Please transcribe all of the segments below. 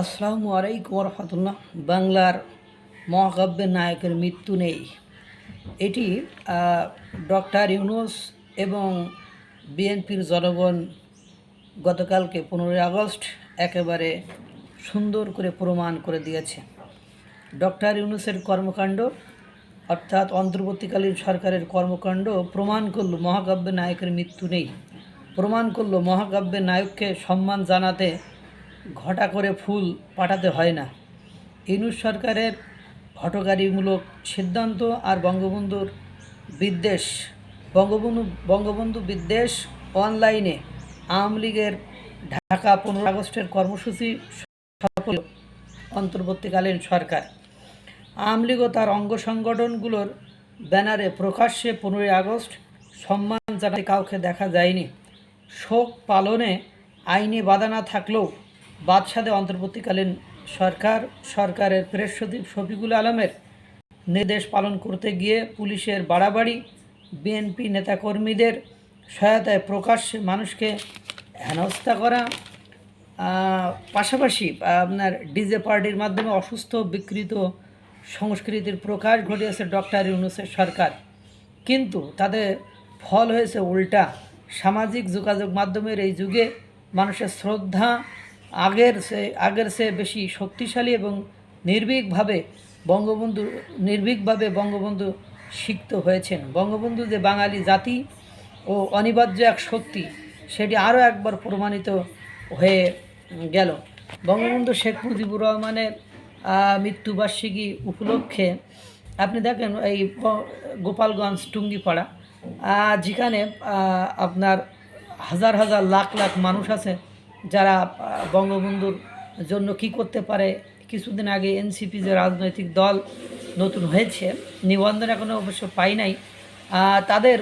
আসসালামু আলাইকুম রহমতুল্লাহ। বাংলার মহাকাব্যের নায়কের মৃত্যু নেই, এটি ডক্টর ইউনূস এবং বিএনপির জনগণ গতকালকে 15 আগস্ট একেবারে সুন্দর করে প্রমাণ করে দিয়েছে। ডক্টর ইউনূসের কর্মকাণ্ড অর্থাৎ অন্তর্বর্তীকালীন সরকারের কর্মকাণ্ড প্রমাণ করল মহাকাব্যের নায়কের মৃত্যু নেই, প্রমাণ করল মহাকাব্যের নায়ককে সম্মান জানাতে ঘটা করে ফুল পাঠাতে হয় না। ইউনূস সরকারের হঠকারীমূলক সিদ্ধান্ত আর বঙ্গবন্ধু বিদ্বেষ অনলাইনে আওয়ামী লীগের ঢাকা 15 আগস্টের কর্মসূচি সফল অন্তর্বর্তীকালীন সরকার। আওয়ামী লীগ ও তার অঙ্গ সংগঠনগুলোর ব্যানারে প্রকাশ্যে 15 আগস্ট সম্মান জানাতে কাউকে দেখা যায়নি। শোক পালনে আইনি বাধা না থাকলেও বাদশাদে অন্তর্বর্তীকালীন সরকারের প্রেস সচিব শফিকুল আলমের নির্দেশ পালন করতে গিয়ে পুলিশের বাড়াবাড়ি, বিএনপি নেতাকর্মীদের সহায়তায় প্রকাশ্যে মানুষকে হেনস্থা করা, পাশাপাশি আপনার ডিজে পার্টির মাধ্যমে অসুস্থ বিকৃত সংস্কৃতির প্রকাশ ঘটিয়েছে ডক্টর ইউনূসের সরকার। কিন্তু তাদের ফল হয়েছে উল্টা। সামাজিক যোগাযোগ মাধ্যমের এই যুগে মানুষের শ্রদ্ধা আগের চেয়ে বেশি শক্তিশালী এবং নির্ভীকভাবে বঙ্গবন্ধু সিক্ত হয়েছেন। বঙ্গবন্ধু যে বাঙালি জাতি ও অনিবার্য এক শক্তি, সেটি আরও একবার প্রমাণিত হয়ে গেল। বঙ্গবন্ধু শেখ মুজিবুর রহমানের মৃত্যুবার্ষিকী উপলক্ষে আপনি দেখেন এই গোপালগঞ্জ টুঙ্গিপাড়া, যেখানে আপনার হাজার হাজার লাখ লাখ মানুষ আছে যারা বঙ্গবন্ধুর জন্য কি করতে পারে। কিছুদিন আগে এনসিপি যে রাজনৈতিক দল নতুন হয়েছে, নিবন্ধন এখনও অবশ্য পাই নাই, তাদের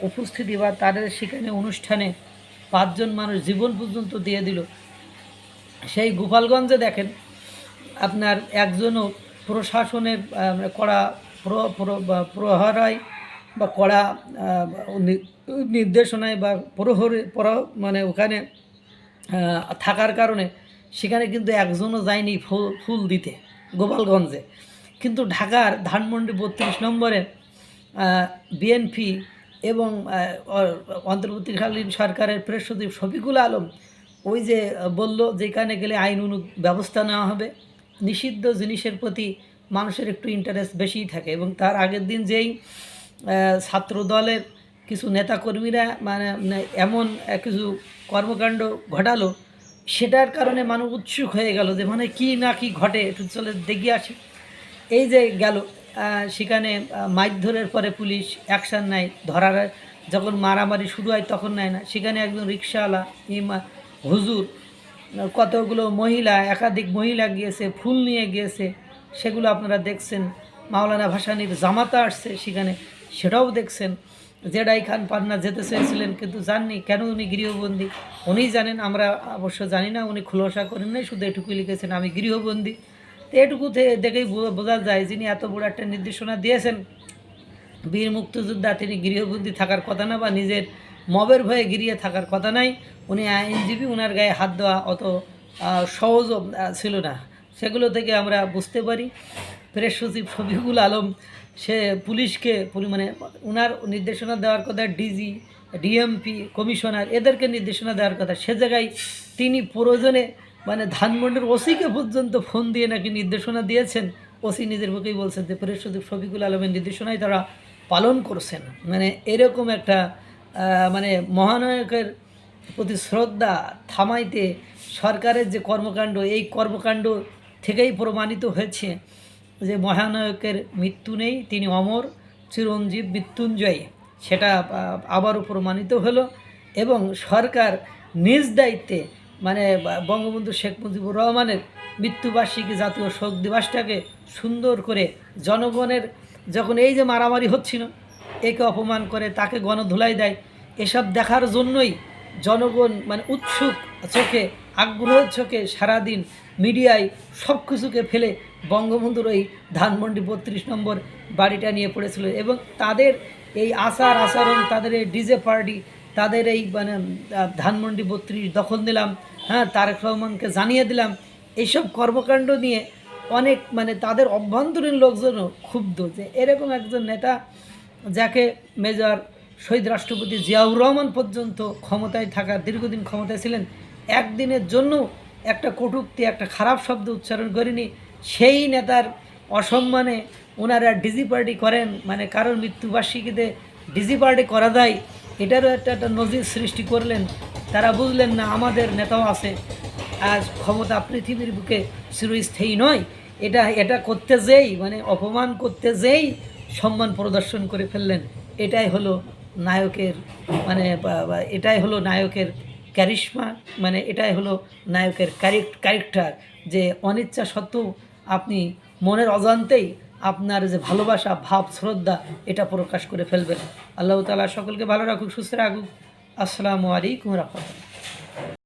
উপস্থিতি বা তাদের সেখানে অনুষ্ঠানে 5 জন মানুষ জীবন পর্যন্ত দিয়ে দিল। সেই গোপালগঞ্জে দেখেন আপনার একজনও প্রশাসনের কড়া প্রহরায় বা কড়া নির্দেশনায় বা মানে ওখানে থাকার কারণে সেখানে কিন্তু একজনও যায়নি ফুল দিতে গোপালগঞ্জে। কিন্তু ঢাকার ধানমন্ডি 32 নম্বরে বিএনপি এবং অন্তর্বর্তীকালীন সরকারের প্রেস সচিব শফিকুল আলম ওই যে বলল যেখানে গেলে আইন ব্যবস্থা নেওয়া হবে, নিষিদ্ধ জিনিসের প্রতি মানুষের একটু ইন্টারেস্ট বেশিই থাকে। এবং তার আগের দিন যেই ছাত্র দলের কিছু নেতাকর্মীরা মানে এমন কিছু কর্মকাণ্ড ঘটালো, সেটার কারণে মানুষ উৎসুক হয়ে গেল যে মানে কি না কি ঘটে, একটু চলে দেখে আসি। এই যে গেল সেখানে মারধরের পরে পুলিশ অ্যাকশান নেয়, ধরার যখন মারামারি শুরু হয় তখন নেয় না। সেখানে একজন রিকশাওয়ালা হুজুর, কতগুলো মহিলা, একাধিক মহিলা গিয়েছে, ফুল নিয়ে গিয়েছে, সেগুলো আপনারা দেখছেন। মাওলানা ভাসানীর জামাতা আসছে সেখানে, সেটাও দেখছেন। জেডাই খান পান্না যেতে চেয়েছিলেন কিন্তু যাননি, কেন? উনি গৃহবন্দী, উনিই জানেন, আমরা অবশ্য জানি না, উনি খুলাসা করেন নাই, শুধু এটুকুই লিখেছেন আমি গৃহবন্দী। তো এটুকু দেখেই বোঝা যায় যিনি এত বড় একটা নির্দেশনা দিয়েছেন, বীর মুক্তিযোদ্ধা, তিনি গৃহবন্দী থাকার কথা না, বা নিজের মবের ভয়ে গিরিয়ে থাকার কথা নাই। উনি আইনজীবী, ওনার গায়ে হাত দেওয়া অত সহজও ছিল না। সেগুলো থেকে আমরা বুঝতে পারি প্রেস সচিব শফিকুল আলম সে পুলিশকে মানে ওনার নির্দেশনা দেওয়ার কথা, ডিজি, ডিএমপি, কমিশনার এদেরকে নির্দেশনা দেওয়ার কথা, সে জায়গায় তিনি প্রয়োজনে মানে ধানমন্ডির ওসিকে পর্যন্ত ফোন দিয়ে নাকি নির্দেশনা দিয়েছেন। ওসি নিজের মুখেই বলছেন যে প্রেস সচিব শফিকুল আলমের নির্দেশনাই তারা পালন করছেন। মানে এরকম একটা মানে মহানায়কের প্রতি শ্রদ্ধা থামাইতে সরকারের যে কর্মকাণ্ড, এই কর্মকাণ্ড থেকেই প্রমাণিত হয়েছে যে মহানায়কের মৃত্যু নেই, তিনি অমর, চিরঞ্জীব, মৃত্যুঞ্জয়ী। সেটা আবারও প্রমাণিত হলো। এবং সরকার নিজ দায়িত্বে মানে বঙ্গবন্ধু শেখ মুজিবুর রহমানের মৃত্যুবার্ষিকী জাতীয় শোক দিবসটাকে সুন্দর করে জনগণের, যখন এই যে মারামারি হচ্ছিল, একে অপমান করে তাকে গণধুলাই দেয়, এসব দেখার জন্যই জনগণ মানে উৎসুক চোখে, আগ্রহের চোখে সারাদিন মিডিয়ায় সব কিছুকে ফেলে বঙ্গবন্ধুর ওই ধানমন্ডি 32 নম্বর বাড়িটা নিয়ে পড়েছিল। এবং তাদের এই আচরণ, তাদের এই ডিজে পার্টি, তাদের এই মানে ধানমন্ডি 32 দখল নিলাম, হ্যাঁ, তারেক রহমানকে জানিয়ে দিলাম, এইসব কর্মকাণ্ড নিয়ে অনেক মানে তাদের অভ্যন্তরীণ লোকজনও ক্ষুব্ধ যে এরকম একজন নেতা যাকে মেজর শহীদ রাষ্ট্রপতি জিয়াউর রহমান পর্যন্ত ক্ষমতায় থাকা দীর্ঘদিন ক্ষমতায় ছিলেন, একদিনের জন্য একটা কটূক্তি একটা খারাপ শব্দ উচ্চারণ করেনি, সেই নেতার অসম্মানে ওনারা ডিজি পার্টি করেন, মানে কারোর মৃত্যুবার্ষিকীতে ডিজি পার্টি করা যায়, এটারও একটা নজির সৃষ্টি করলেন। তারা বুঝলেন না আমাদের নেতাও আছে, আজ ক্ষমতা পৃথিবীর বুকে চিরস্থায়ী নয়, এটা করতে যেই মানে অপমান করতে যেই সম্মান প্রদর্শন করে ফেললেন। এটাই হলো নায়কের মানে এটাই হলো নায়কের ক্যারিশমা, মানে এটাই হলো নায়কের ক্যারেক্টার, যে অনিচ্ছা সত্ত্বেও আপনি মনের অজান্তেই আপনার যে ভালোবাসা ভাব শ্রদ্ধা এটা প্রকাশ করে ফেলবেন। আল্লাহ তাআলা সকলকে ভালো রাখুক, সুস্থ রাখুক। আসসালামু আলাইকুম রাহমাতুল্লাহ।